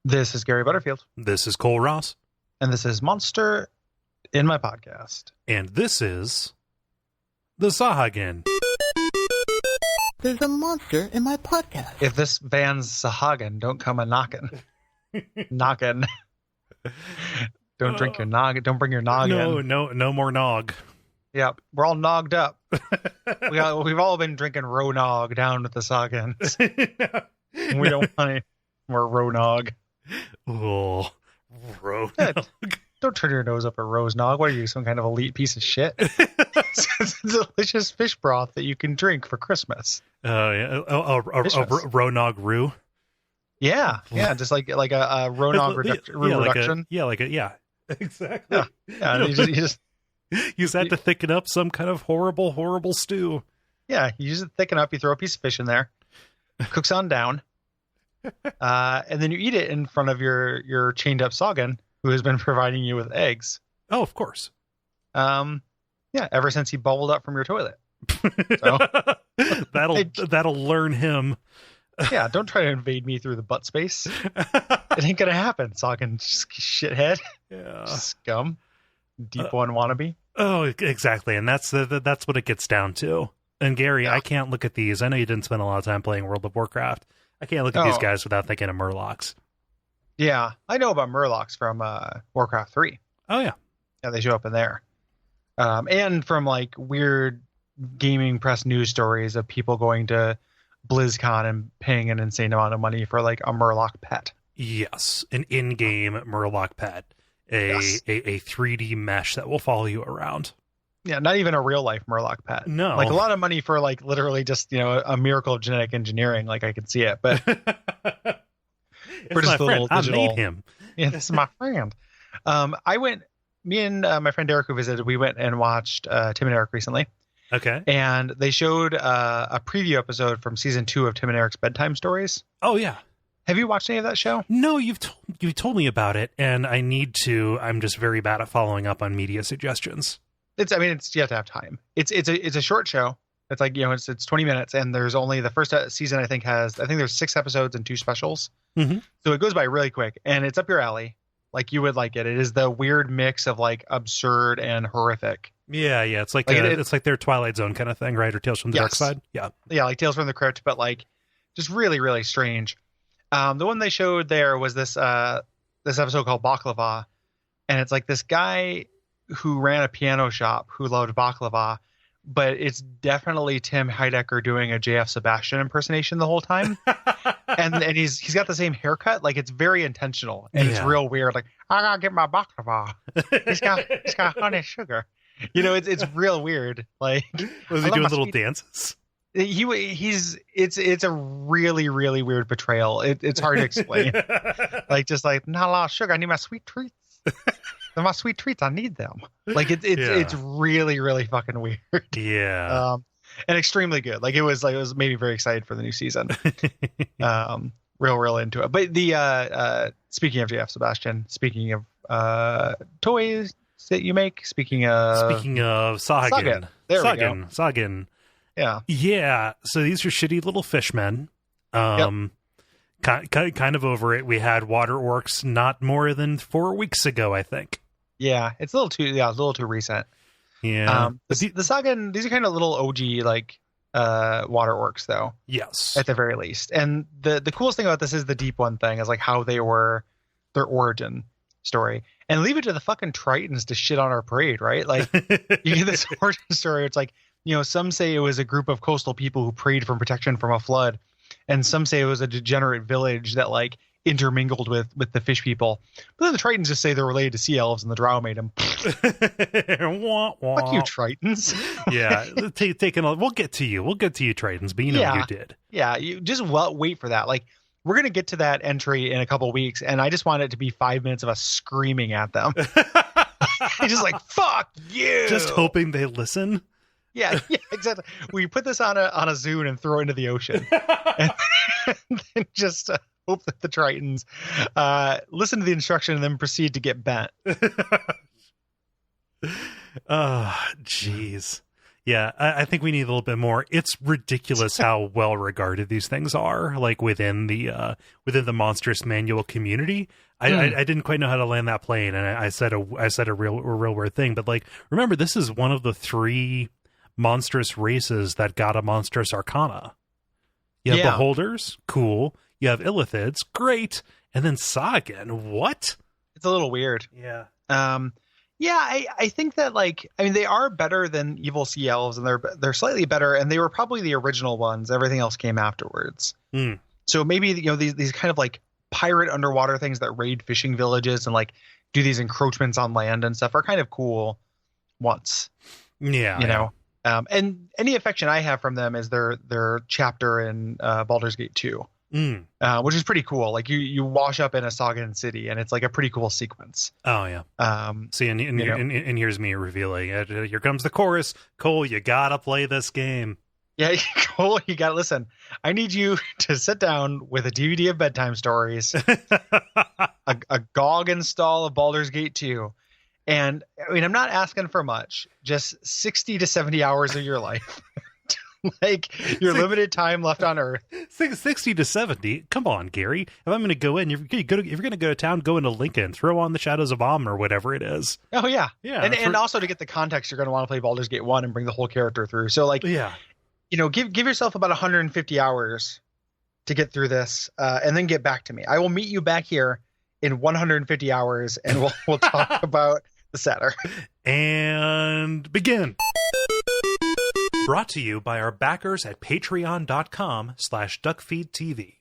This is Gary Butterfield. This is Cole Ross. And this is Monster in my podcast. And this is the Sahuagin. There's a monster in my podcast. If this van's Sahuagin, don't come a knocking. Knocking. Don't drink your nog. Don't bring your nog in. No more nog. Yep, we're all nogged up. We've all been drinking row nog down with the Sahuagins. We don't want any more row nog. Oh, Don't turn your nose up at rose nog. What are you, some kind of elite piece of shit? It's a delicious fish broth that you can drink for Christmas. Yeah. A row nog roux. Yeah, just like a row nog reduction. Yeah, exactly. Yeah. You just use that to thicken up some kind of horrible stew. Yeah, you use it to thicken up. You throw a piece of fish in there, cooks on down. And then you eat it in front of your chained up Sahuagin, who has been providing you with eggs. Oh, of course. Yeah, ever since he bubbled up from your toilet. So that'll learn him. Yeah, don't try to invade me through the butt space. It ain't gonna happen, Sahuagin shithead. Yeah, scum, deep one wannabe. Oh, exactly, and that's what it gets down to. And Gary, I can't look at these. I know you didn't spend a lot of time playing World of Warcraft. I can't look at these guys without thinking of Murlocs. Yeah, I know about Murlocs from Warcraft 3. Oh, yeah. Yeah, they show up in there. And from, like, weird gaming press news stories of people going to BlizzCon and paying an insane amount of money for, like, a Murloc pet. Yes, an in-game Murloc pet. A 3D mesh that will follow you around. Yeah, not even a real-life Murloc pet. No. Like, a lot of money for, like, literally just, a miracle of genetic engineering. Like, I can see it, but... It's my friend. I made him. Yeah, this is my friend. Me and my friend Derek, who visited, we went and watched Tim and Eric recently. Okay. And they showed a preview episode from season 2 of Tim and Eric's Bedtime Stories. Oh, yeah. Have you watched any of that show? No, you've told me about it, and I need to. I'm just very bad at following up on media suggestions. You have to have time. It's a short show. It's like, it's 20 minutes, and there's only the first season. I think there's 6 episodes and 2 specials. Mm-hmm. So it goes by really quick, and it's up your alley. Like, you would like it. It is the weird mix of, like, absurd and horrific. Yeah. It's like it's like their Twilight Zone kind of thing, right? Or Tales from the Dark Side. Yeah, like Tales from the Crypt, but like just really, really strange. The one they showed there was this episode called Baklava, and it's like this guy who ran a piano shop who loved baklava, but it's definitely Tim Heidecker doing a JF Sebastian impersonation the whole time. and he's got the same haircut. Like, it's very intentional, and it's real weird. Like, I gotta get my baklava. He's got honey sugar. It's real weird. Like, was he doing little dances? It's a really, really weird portrayal. It's hard to explain. Like, just like, not a lot of sugar. I need my sweet treats. They're my sweet treats. I need them. Like, it's really, really fucking weird. Yeah. And extremely good. Like, it was made me very excited for the new season. Real into it. But the speaking of JF Sebastian, speaking of toys that you make, speaking of Sahuagin. There we go. Sahuagin. Yeah. So these are shitty little fishmen. Kind of over it. We had water orcs not more than 4 weeks ago, I think. Yeah, it's a little too recent. Yeah. The Sahuagin, these are kind of little OG like water orcs, though. Yes. At the very least. And the coolest thing about this is the deep one thing is like how they were, their origin story. And leave it to the fucking Tritons to shit on our parade, right? Like, you get this origin story. It's like, some say it was a group of coastal people who prayed for protection from a flood, and some say it was a degenerate village that like intermingled with the fish people. But then the Tritons just say they're related to sea elves, and the Drow made them. Wah, wah. Fuck you, Tritons. Yeah, we'll get to you, Tritons, but you did. Yeah, you just wait for that. Like, we're gonna get to that entry in a couple of weeks, and I just want it to be 5 minutes of us screaming at them. Just like, fuck you. Just hoping they listen. Yeah, exactly. We put this on a Zune and throw it into the ocean, and then just hope that the Tritons listen to the instruction and then proceed to get bent. Oh, jeez. Yeah, I think we need a little bit more. It's ridiculous how well regarded these things are, like within the Monstrous Manual community. I didn't quite know how to land that plane, and I said a real weird thing. But like, remember, this is one of the 3 monstrous races that got a monstrous arcana. You have Beholders, cool. You have Illithids, great, and then Sahuagin, what? It's a little weird. Yeah. Yeah, I think that, like, I mean, they are better than Evil Sea Elves, and they're slightly better, and they were probably the original ones. Everything else came afterwards. So maybe, you know, these kind of like pirate underwater things that raid fishing villages and like do these encroachments on land and stuff are kind of cool once. Yeah. You know? And any affection I have from them is their chapter in Baldur's Gate 2. Which is pretty cool. Like you wash up in a Sahuagin city, and it's like a pretty cool sequence. Oh yeah. See, and here's me revealing it. Here comes the chorus. Cole, you gotta play this game. Yeah, Cole, you gotta listen. I need you to sit down with a DVD of bedtime stories, a GOG install of Baldur's Gate 2, and I mean, I'm not asking for much. Just 60 to 70 hours of your life. Like your limited time left on Earth. 60 to 70. Come on, Gary. If I'm going to go in, if you're going to go to town, go into Lincoln, throw on the Shadows of Amn or whatever it is. Oh yeah, yeah. And also to get the context, you're going to want to play Baldur's Gate 1 and bring the whole character through. So like, yeah, you know, give yourself about 150 hours to get through this, and then get back to me. I will meet you back here in 150 hours, and we'll talk about the Satyr. And begin. Brought to you by our backers at patreon.com/duckfeed.tv.